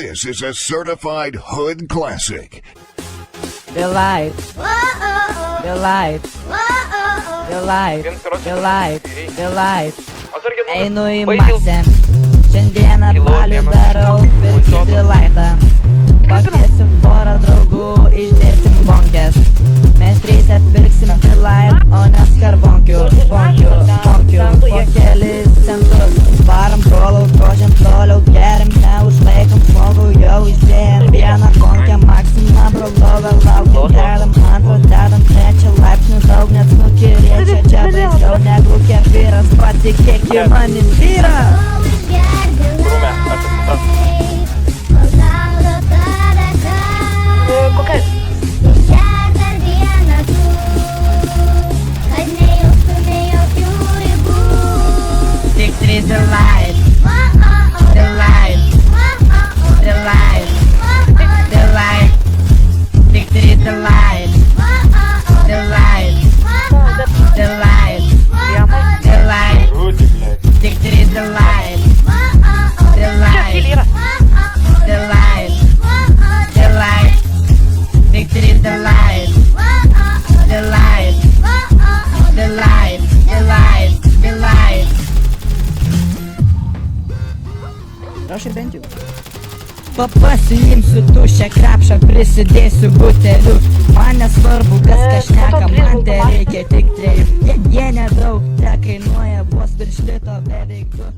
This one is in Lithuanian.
This is a certified hood classic. The light, the light, the light, the light, the light. Einu į masę, šiandieną balių darau, pirkti laitą. Pakviesim porą draugų, išdėsim bonkes. Mes trys atpirksim Delight, o ne skarbonkių, bonkių, po kelis centus. Varam toliau, drožiam toliau, geriam, neužlaikom žmogų, jau išdėjom vieną bonkę, maksimą brolovę laukiam, dedam antrą, dedam trečią laipsnių daug, net snukirėčia, čia baisiau negu kefyras, patikėk manim vyra. Tik trys Delight, Delight, Delight, Delight, tik trys Delight, Delight, Delight, Delight, tik trys Delight, Delight, Delight, Delight, tik trys Delight, Delight, Delight, Delight, Delight. Rašai bent jau. Pasiimsiu tuščią krepšą, prisidėsiu buteliu. Man nesvarbu, kas šneka, man te reikia tik trejų. Jie nedaug, te kainuoja vos virš lito beveik 2.